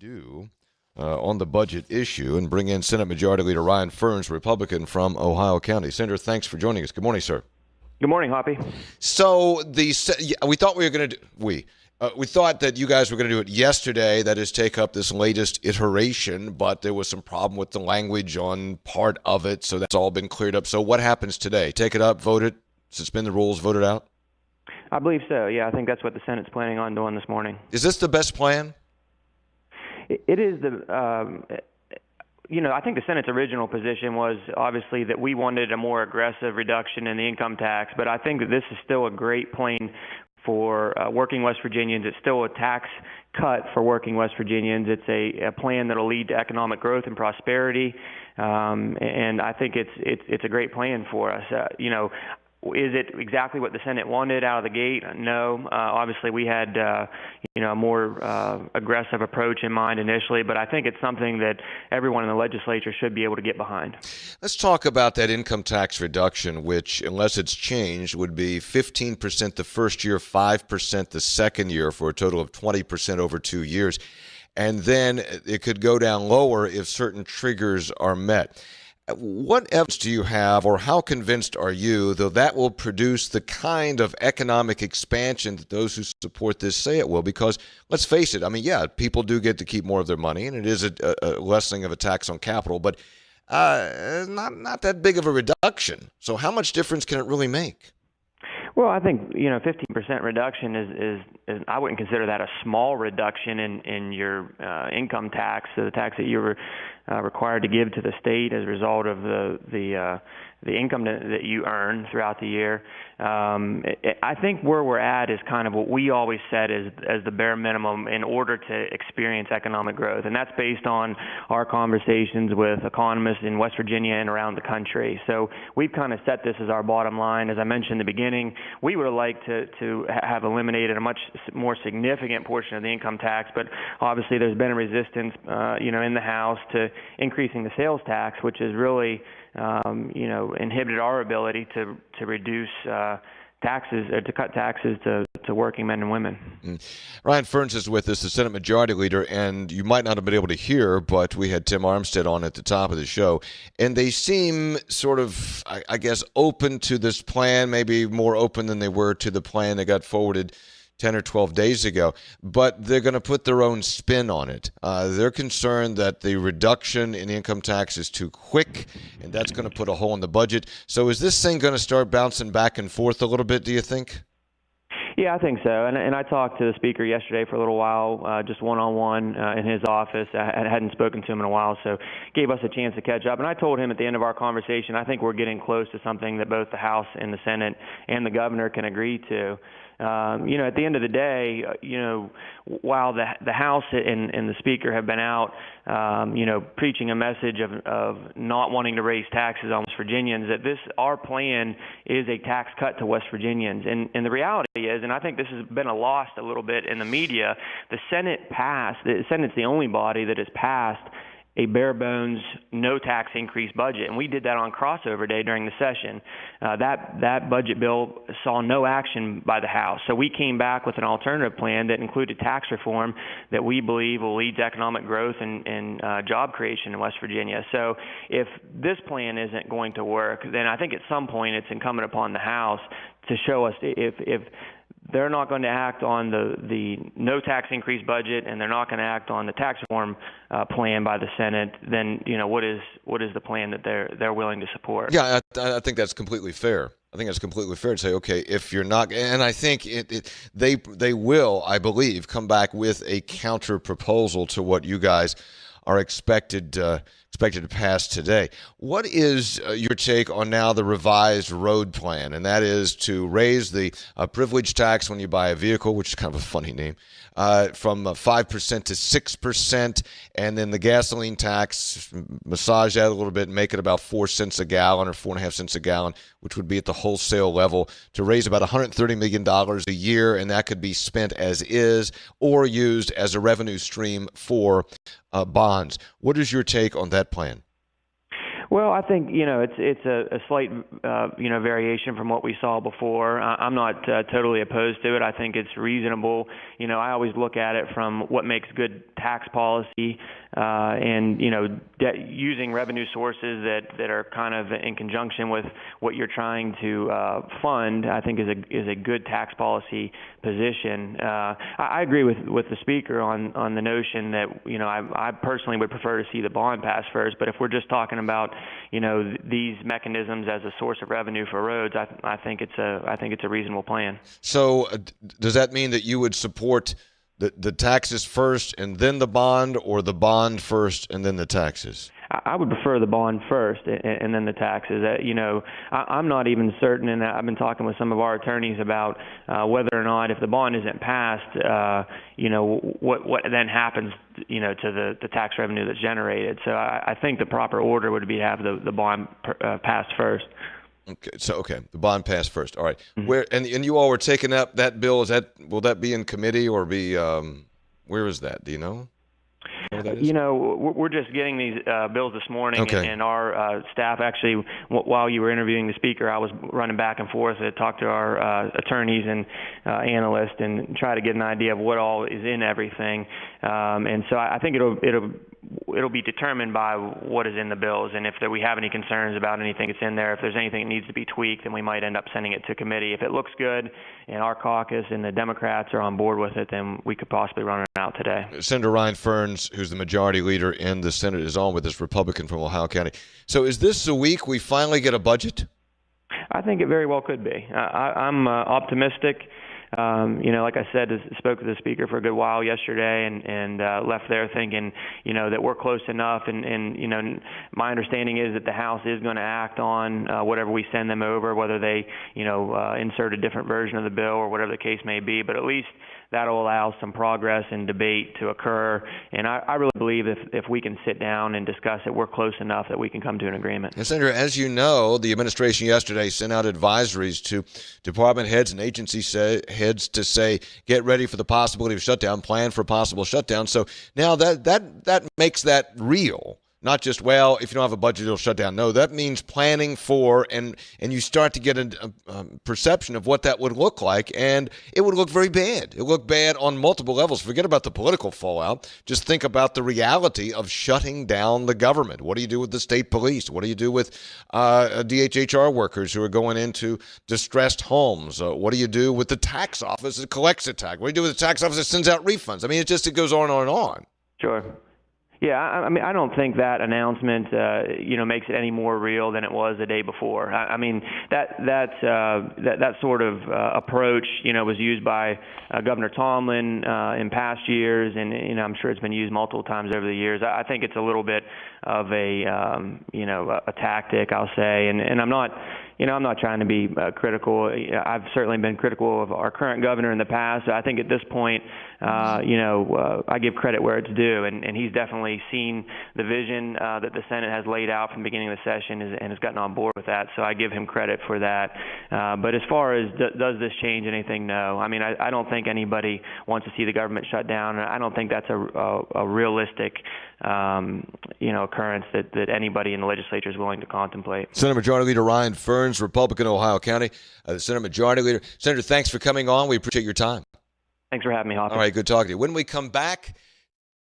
do on the budget issue and bring in Senate Majority Leader Ryan Ferns, Republican from Ohio County. Senator, thanks for joining us. Good morning, sir. Good morning, Hoppy. So we thought we were going to we thought that you guys were going to do it yesterday, that is take up this latest iteration, but there was some problem with the language on part of it, so that's all been cleared up. So what happens today? Take it up, vote it, suspend the rules, vote it out? I believe so, yeah. I think that's what the Senate's planning on doing this morning. Is this the best plan? It is I think the Senate's original position was obviously that we wanted a more aggressive reduction in the income tax, but I think that this is still a great plan for working West Virginians. It's still a tax cut for working West Virginians. It's a plan that will lead to economic growth and prosperity, and I think it's a great plan for us. Is it exactly what the Senate wanted out of the gate? No. Obviously, we had a more aggressive approach in mind initially, but I think it's something that everyone in the legislature should be able to get behind. Let's talk about that income tax reduction, which, unless it's changed, would be 15% the first year, 5% the second year, for a total of 20% over 2 years. And then it could go down lower if certain triggers are met. What evidence do you have, or how convinced are you, though, that will produce the kind of economic expansion that those who support this say it will? Because let's face it, people do get to keep more of their money, and it is a lessening of a tax on capital, but not that big of a reduction. So how much difference can it really make? Well, I think 15% reduction is I wouldn't consider that a small reduction in your income tax, the tax that you're required to give to the state as a result of the income that you earn throughout the year. I think where we're at is kind of what we always said as the bare minimum in order to experience economic growth, and that's based on our conversations with economists in West Virginia and around the country. So we've kind of set this as our bottom line. As I mentioned in the beginning, we would have liked to have eliminated a much more significant portion of the income tax, but obviously there's been a resistance, in the House to increasing the sales tax, which has really inhibited our ability to reduce taxes, to cut taxes to working men and women. Ryan Ferns is with us, the Senate Majority Leader, and you might not have been able to hear, but we had Tim Armstead on at the top of the show, and they seem sort of, I guess, open to this plan, maybe more open than they were to the plan that got forwarded 10 or 12 days ago, but they're going to put their own spin on it. They're concerned that the reduction in income tax is too quick, and that's going to put a hole in the budget. So is this thing going to start bouncing back and forth a little bit, do you think? Yeah, I think so. And I talked to the speaker yesterday for a little while, just one-on-one in his office. I hadn't spoken to him in a while, so gave us a chance to catch up. And I told him at the end of our conversation, I think we're getting close to something that both the House and the Senate and the governor can agree to. At the end of the day, while the House and the Speaker have been out, preaching a message of not wanting to raise taxes on West Virginians, that our plan is a tax cut to West Virginians. And the reality is, and I think this has been lost a little bit in the media, the Senate's the only body that has passed a bare bones, no tax increase budget. And we did that on crossover day during the session. That budget bill saw no action by the House. So we came back with an alternative plan that included tax reform that we believe will lead to economic growth and job creation in West Virginia. So if this plan isn't going to work, then I think at some point it's incumbent upon the House to show us if they're not going to act on the no tax increase budget, and they're not going to act on the tax reform plan by the Senate, then what is the plan that they're willing to support? Yeah, I think that's completely fair. I think it's completely fair to say, okay, if you're not, and I think they will, I believe, come back with a counter proposal to what you guys are expected to pass today. What is your take on now the revised road plan? And that is to raise the privilege tax when you buy a vehicle, which is kind of a funny name, from 5% to 6%, and then the gasoline tax, massage that a little bit and make it about 4 cents a gallon or 4.5 cents a gallon, which would be at the wholesale level, to raise about $130 million a year, and that could be spent as is or used as a revenue stream for bonds. What is your take on that plan? Well, I think it's a slight variation from what we saw before. I'm not totally opposed to it. I think it's reasonable. I always look at it from what makes good tax policy, and using revenue sources that are kind of in conjunction with what you're trying to fund. I think is a good tax policy position. I agree with the speaker on the notion that I personally would prefer to see the bond pass first. But if we're just talking about these mechanisms as a source of revenue for roads, I think it's a reasonable plan. So does that mean that you would support the taxes first and then the bond, or the bond first and then the taxes? I would prefer the bond first and then the taxes. I'm not even certain, and I've been talking with some of our attorneys about whether or not, if the bond isn't passed, what then happens, to the tax revenue that's generated. So I think the proper order would be to have the bond passed first. Okay, the bond passed first. All right. Mm-hmm. Where and you all were taking up that bill? Will that be in committee or be where is that? Do you know? We're just getting these bills this morning, okay. and our staff actually, while you were interviewing the speaker, I was running back and forth to talk to our attorneys and analysts and try to get an idea of what all is in everything. And so I think it'll be determined by what is in the bills, and if we have any concerns about anything that's in there, if there's anything that needs to be tweaked, then we might end up sending it to committee. If it looks good and our caucus and the Democrats are on board with it, then we could possibly run it out today. Senator Ryan Ferns, who's the majority leader in the Senate, is on with us, Republican from Ohio County. So is this the week we finally get a budget? I think it very well could be. I'm optimistic. Like I said, I spoke to the speaker for a good while yesterday and left there thinking, that we're close enough. And my understanding is that the House is going to act on whatever we send them over, whether they, insert a different version of the bill or whatever the case may be. But at least that'll allow some progress and debate to occur. And I really believe if we can sit down and discuss it, we're close enough that we can come to an agreement. And Senator, as you know, the administration yesterday sent out advisories to department heads and agency heads to say, get ready for the possibility of shutdown, plan for a possible shutdown. So now that makes that real. Not just, well, if you don't have a budget, it'll shut down. No, that means planning for, and you start to get a perception of what that would look like, and it would look very bad. It would look bad on multiple levels. Forget about the political fallout. Just think about the reality of shutting down the government. What do you do with the state police? What do you do with DHHR workers who are going into distressed homes? What do you do with the tax office that collects the tax? What do you do with the tax office that sends out refunds? I mean, it goes on and on. Sure. Yeah, I mean, I don't think that announcement, makes it any more real than it was the day before. I mean, that sort of approach, was used by Governor Tomlin in past years, and I'm sure it's been used multiple times over the years. I think it's a little bit of a tactic, I'll say, and I'm not. I'm not trying to be critical. I've certainly been critical of our current governor in the past. I think at this point, I give credit where it's due, and he's definitely seen the vision that the Senate has laid out from the beginning of the session and has gotten on board with that. So I give him credit for that. But as far as does this change anything, no. I mean, I don't think anybody wants to see the government shut down. I don't think that's a realistic occurrence that anybody in the legislature is willing to contemplate. Senate Majority Leader Ryan Ferns, Republican, Ohio County, the Senate Majority Leader. Senator, thanks for coming on. We appreciate your time. Thanks for having me, Hoppy. All right, good talking to you. When we come back,